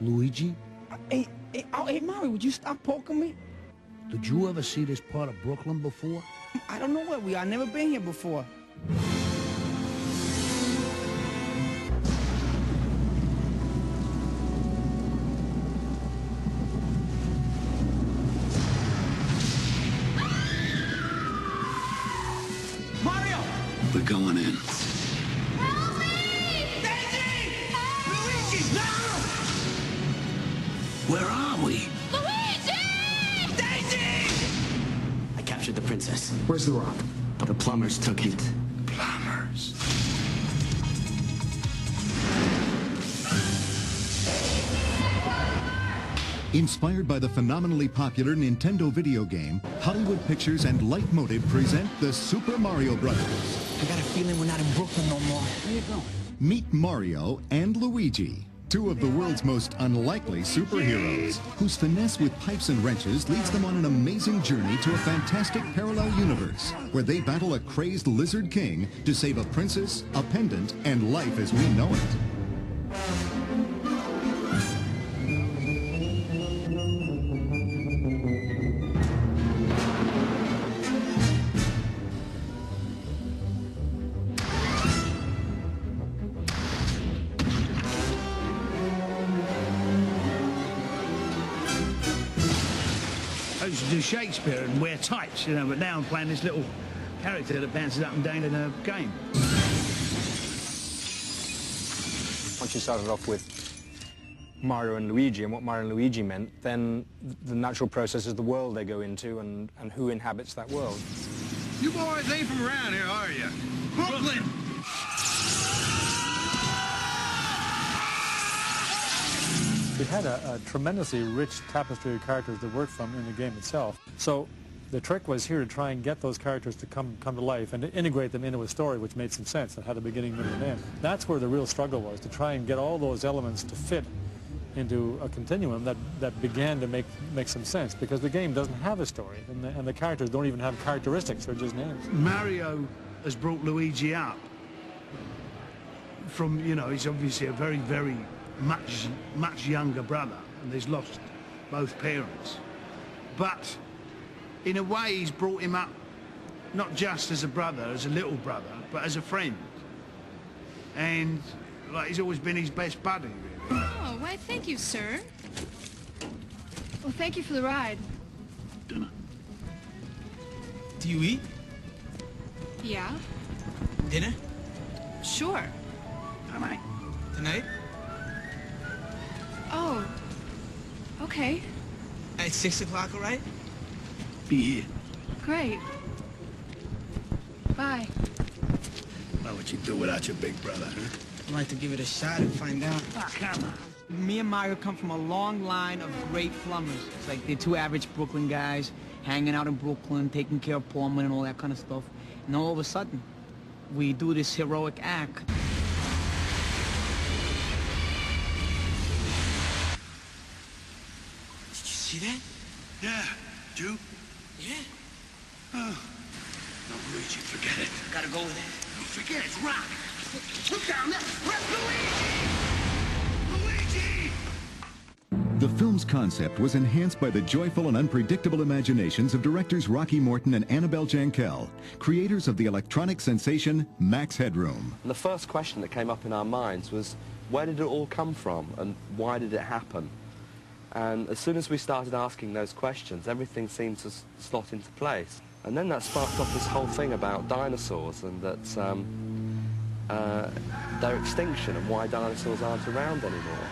Luigi? Hey, Mario, would you stop poking me? Did you ever see this part of Brooklyn before? I don't know where we are. I've never been here before. Mario! We're going in. Help me! Daisy! Luigi, no! Where are we? Luigi! Daisy! I captured the princess. Where's the rock? The plumbers took it. Plumbers. Inspired by the phenomenally popular Nintendo video game, Hollywood Pictures and Leitmotiv present the Super Mario Brothers. I got a feeling we're not in Brooklyn no more. Where you going? Meet Mario and Luigi, two of the world's most unlikely superheroes, whose finesse with pipes and wrenches leads them on an amazing journey to a fantastic parallel universe, where they battle a crazed lizard king to save a princess, a pendant, and life as we know it. I used to do Shakespeare and wear tights, you know, but now I'm playing this little character that bounces up and down in a game. Once you started off with Mario and Luigi and what Mario and Luigi meant, then the natural process is the world they go into and who inhabits that world. You boys ain't from around here, are you? Brooklyn! We had a tremendously rich tapestry of characters that worked from in the game itself. So the trick was here to try and get those characters to come to life and to integrate them into a story which made some sense and had a beginning, middle, and end. That's where the real struggle was, to try and get all those elements to fit into a continuum that began to make some sense, because the game doesn't have a story, and the characters don't even have characteristics, they're just names. Mario has brought Luigi up from, you know, he's obviously a very, very much younger brother, and he's lost both parents. But in a way, he's brought him up not just as a brother, as a little brother, but as a friend. And like, he's always been his best buddy, really. Oh, why, thank you, sir. Well, thank you for the ride. Dinner. Do you eat? Yeah? Dinner? Sure. Tonight. Tonight? Oh. Okay. At 6 o'clock, all right? Be here. Great. Bye. What would you do without your big brother, huh? I'd like to give it a shot and find out. Ah, come on. Me and Mario come from a long line of great plumbers. It's like they're two average Brooklyn guys, hanging out in Brooklyn, taking care of plumbing and all that kind of stuff. And all of a sudden, we do this heroic act. Did you see that? Yeah. You? Yeah. Oh. No, Luigi, forget it. Gotta go with it. Don't forget, it's rock. Look down there. Luigi! Luigi! The film's concept was enhanced by the joyful and unpredictable imaginations of directors Rocky Morton and Annabelle Jankel, creators of the electronic sensation Max Headroom. And the first question that came up in our minds was, where did it all come from and why did it happen? And as soon as we started asking those questions, everything seemed to slot into place. And then that sparked off this whole thing about dinosaurs and that their extinction and why dinosaurs aren't around anymore.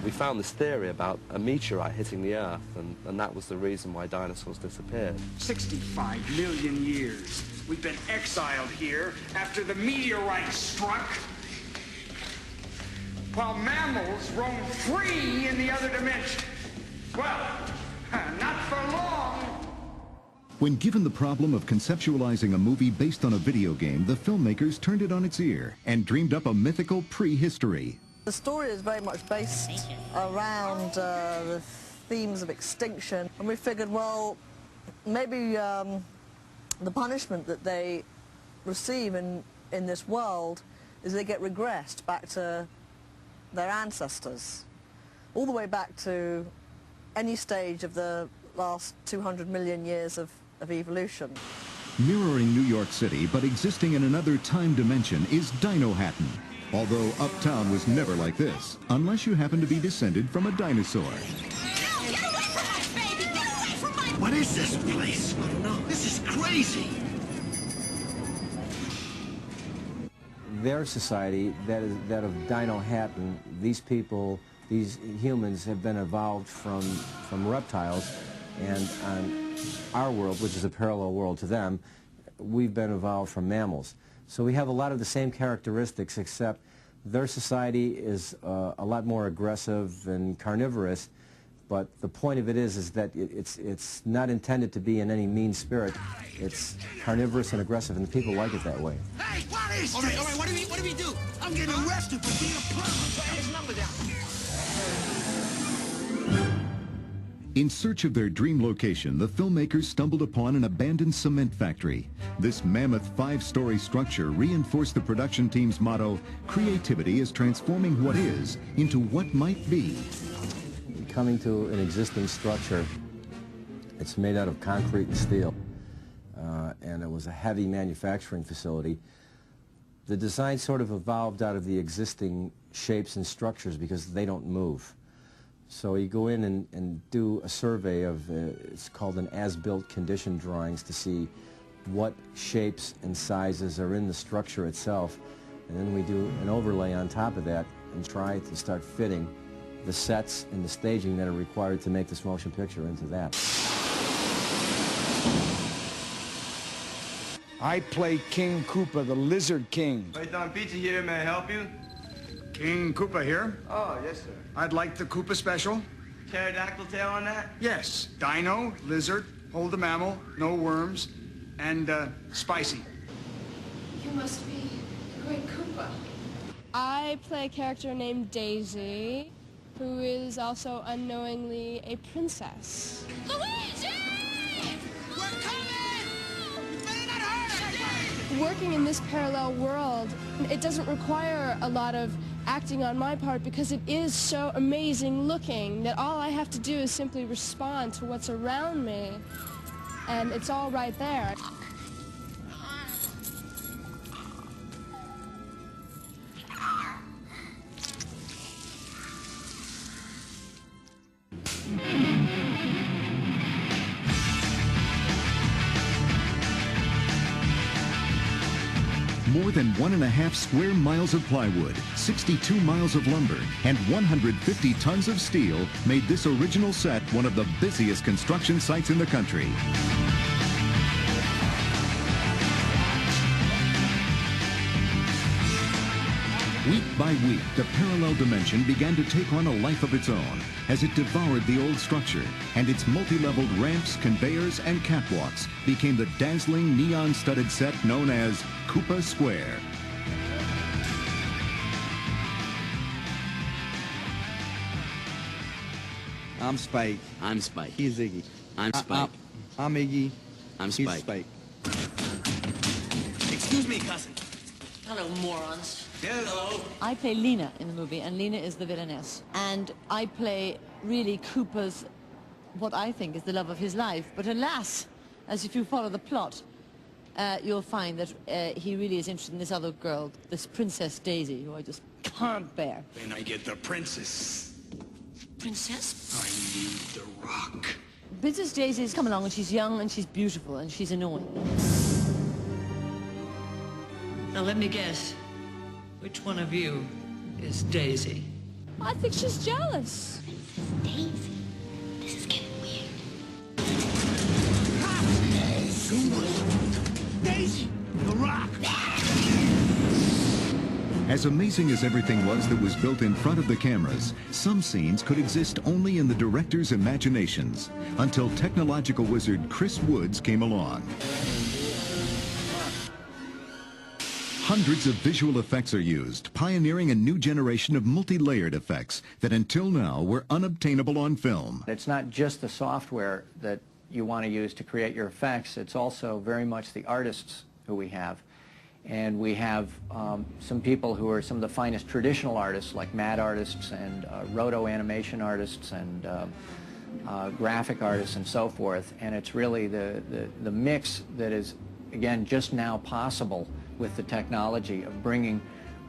We found this theory about a meteorite hitting the Earth, and that was the reason why dinosaurs disappeared. 65 million years. We've been exiled here after the meteorite struck, while mammals roam free in the other dimension. Well, not for long. When given the problem of conceptualizing a movie based on a video game, the filmmakers turned it on its ear and dreamed up a mythical prehistory. The story is very much based around the themes of extinction, and we figured, well, maybe the punishment that they receive in this world is they get regressed back to their ancestors. all the way back to any stage of the last 200 million years of evolution. Mirroring New York City, but existing in another time dimension, is Dino Hatton. Although Uptown was never like this, unless you happen to be descended from a dinosaur. Get away from us, baby! Get away from my... What is this place? I don't know. This is crazy. Their society, that is that of Dino Hatton, these people, these humans have been evolved from reptiles, and on our world, which is a parallel world to them, we've been evolved from mammals. So we have a lot of the same characteristics, except their society is a lot more aggressive and carnivorous, but the point of it is that it's not intended to be in any mean spirit. It's carnivorous and aggressive, and the people like it that way. Hey, what is this? All right, what do we do? I'm getting arrested for being a punk. Put his number down. In search of their dream location, the filmmakers stumbled upon an abandoned cement factory. This mammoth 5-story structure reinforced the production team's motto, creativity is transforming what is into what might be. Coming to an existing structure, it's made out of concrete and steel, and it was a heavy manufacturing facility. The design sort of evolved out of the existing shapes and structures because they don't move. So you go in and do a survey of, it's called an as-built condition drawings, to see what shapes and sizes are in the structure itself. And then we do an overlay on top of that and try to start fitting the sets and the staging that are required to make this motion picture into that. I play King Koopa, the Lizard King. Python Pizza here, may I help you? King Koopa here. Oh, yes, sir. I'd like the Koopa special. Pterodactyl tail on that? Yes. Dino, lizard, hold the mammal, no worms, and spicy. You must be the great Koopa. I play a character named Daisy, who is also unknowingly a princess. Luigi! We're coming! You better not hurt us! Working in this parallel world, it doesn't require a lot of acting on my part because it is so amazing looking that all I have to do is simply respond to what's around me, and it's all right there. More than 1.5 square miles of plywood, 62 miles of lumber, and 150 tons of steel made this original set one of the busiest construction sites in the country. Week by week, the parallel dimension began to take on a life of its own as it devoured the old structure, and its multi-leveled ramps, conveyors, and catwalks became the dazzling neon-studded set known as Koopa Square. I'm Spike. I'm Spike. He's Iggy. I'm Spike. I'm Iggy. I'm He's Spike. Spike. Excuse me, cousin. Hello, morons. Hello. I play Lena in the movie, and Lena is the villainess. And I play really Koopa's, what I think is the love of his life. But alas, as if you follow the plot, you'll find that he really is interested in this other girl, this Princess Daisy, who I just can't bear. Then I get the princess. Princess? I need the rock. Princess Daisy's come along, and she's young, and she's beautiful, and she's annoying. Now let me guess. Which one of you is Daisy? I think she's jealous. Daisy. This is getting weird. Daisy, the rock. As amazing as everything was that was built in front of the cameras, some scenes could exist only in the director's imaginations, until technological wizard Chris Woods came along. Hundreds of visual effects are used, pioneering a new generation of multi-layered effects that until now were unobtainable on film. It's not just the software that you want to use to create your effects, it's also very much the artists who we have. And we have some people who are some of the finest traditional artists, like matte artists and roto animation artists and graphic artists and so forth. And it's really the mix that is, again, just now possible with the technology of bringing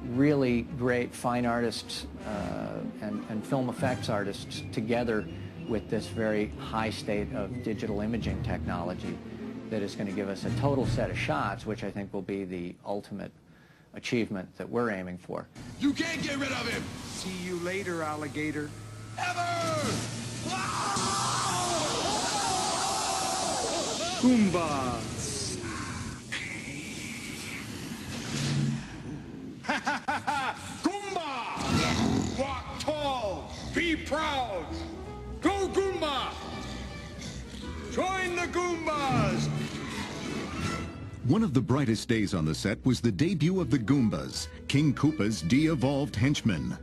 really great fine artists and film effects artists together with this very high state of digital imaging technology that is going to give us a total set of shots, which I think will be the ultimate achievement that we're aiming for. You can't get rid of him! See you later, alligator. Goombas. Goomba! Walk tall, be proud. Go Goomba! Join the Goombas! One of the brightest days on the set was the debut of the Goombas, King Koopa's de-evolved henchmen.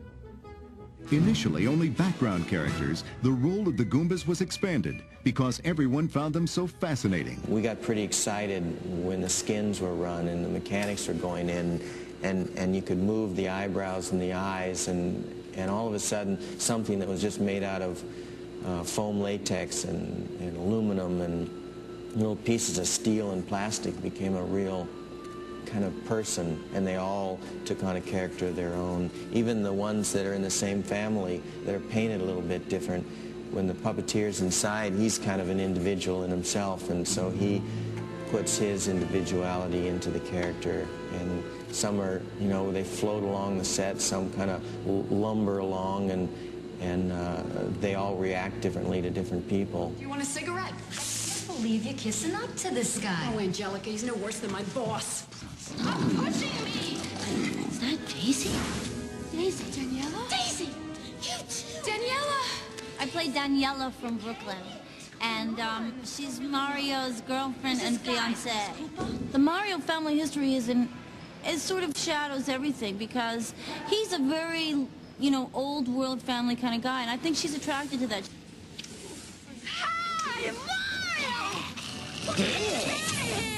Initially only background characters, the role of the Goombas was expanded because everyone found them so fascinating. We got pretty excited when the skins were run and the mechanics were going in, and you could move the eyebrows and the eyes, and all of a sudden something that was just made out of foam latex and aluminum and little pieces of steel and plastic became a real kind of person, and they all took on a character of their own. Even the ones that are in the same family that are painted a little bit different, when the puppeteer's inside, he's kind of an individual in himself, and so he puts his individuality into the character. And some are, you know, they float along the set, some kind of lumber along, and they all react differently to different people. You want a cigarette? I can't believe you're kissing up to this guy. Oh, Angelica, he's no worse than my boss. Stop pushing me! Is that Daisy? Daisy. Daniela? Daisy! You too! Daniela! I play Daniela from Brooklyn. And she's Mario's girlfriend and fiance. The Mario family history is sort of shadows everything because he's a very, you know, old world family kind of guy, and I think she's attracted to that. Hi, Mario! Get out of here!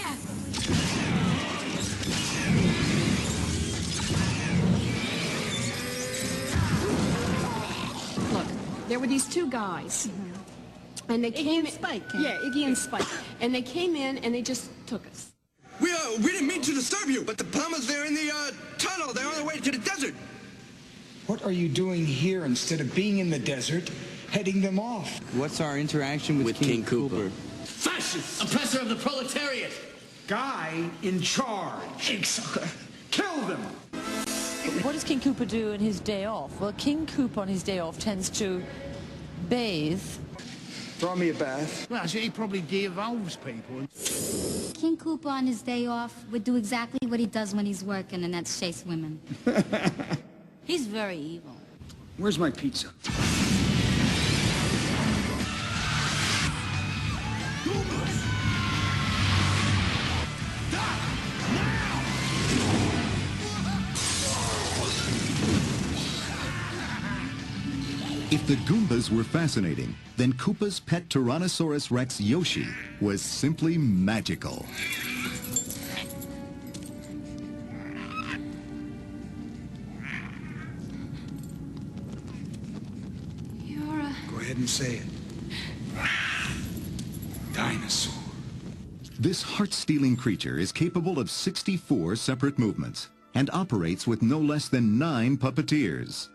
Look, there were these two guys. And they came in, Spike. Yeah, Iggy and Spike. And they came in and they just took us. We didn't mean to disturb you, but the plumbers, they're in the tunnel. They're on their way to the desert. What are you doing here instead of being in the desert, heading them off? What's our interaction with King Koopa? Fascist! Oppressor of the proletariat! Guy in charge. Egg sucker! Kill them! What does King Koopa do on his day off? Well, King Koopa on his day off tends to bathe. Throw me a bath. Well, he probably de-evolves people. King Koopa on his day off would do exactly what he does when he's working, and that's chase women. He's very evil. Where's my pizza? If the Goombas were fascinating, then Koopa's pet Tyrannosaurus Rex Yoshi was simply magical. Go ahead and say it. Dinosaur. This heart-stealing creature is capable of 64 separate movements and operates with no less than 9 puppeteers.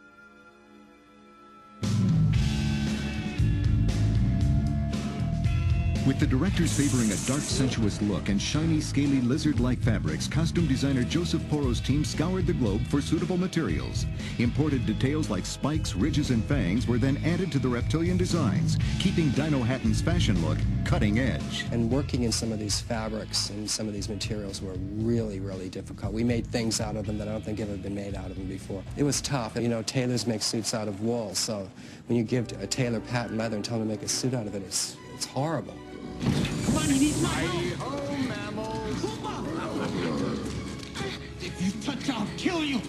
With the directors favoring a dark, sensuous look and shiny, scaly, lizard-like fabrics, costume designer Joseph Porro's team scoured the globe for suitable materials. Imported details like spikes, ridges, and fangs were then added to the reptilian designs, keeping Dino Hatton's fashion look cutting edge. And working in some of these fabrics and some of these materials were really, really difficult. We made things out of them that I don't think ever been made out of them before. It was tough. You know, tailors make suits out of wool, so when you give a tailor patent leather and tell him to make a suit out of it, it's horrible. Come on, you need my help. Mammals. If you touch, I'll kill you.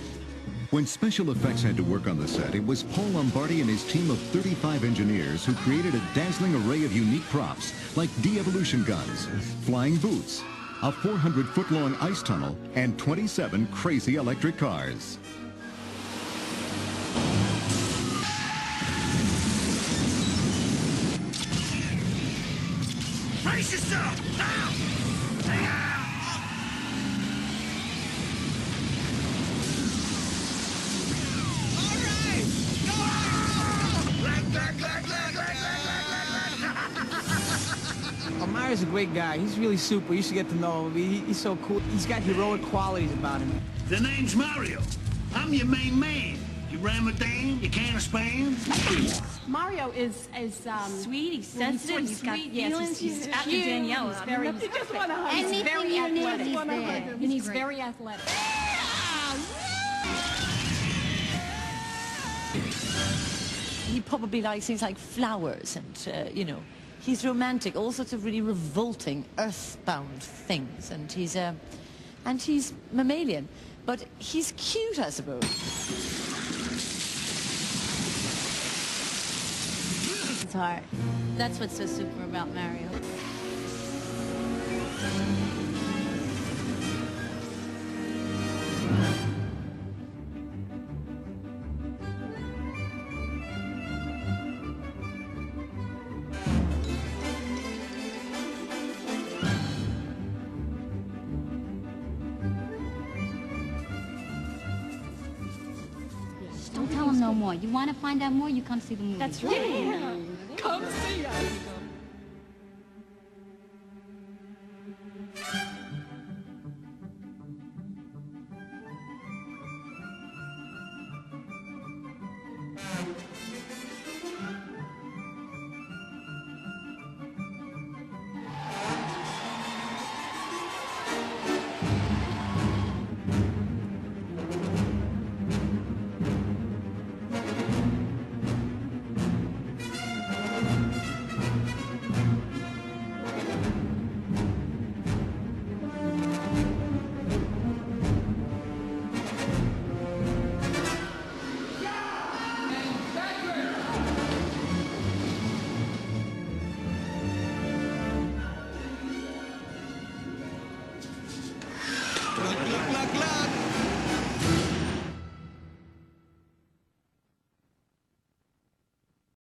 When special effects had to work on the set, it was Paul Lombardi and his team of 35 engineers who created a dazzling array of unique props, like de-evolution guns, flying boots, a 400-foot-long ice tunnel, and 27 crazy electric cars. Brace yourself! Now! Oh, Mario's a great guy. He's really super. You should get to know him. He's so cool. He's got heroic qualities about him. The name's Mario. I'm your main man. You Ramadan, you can of Spain. Mario is Sweet, he's sensitive, he's got feelings, he's after cute, Daniela. He's very, You just want to hug he's him. very Anything you athletic. need, he's there. And he's very athletic. He probably likes things like flowers and, you know, he's romantic, all sorts of really revolting, earthbound things. And he's mammalian, but he's cute, I suppose. It's hard. That's what's so super about Mario. Don't tell him no more. You want to find out more, you come see the movie. That's right. Yeah. Come see us. Look, look, look, look!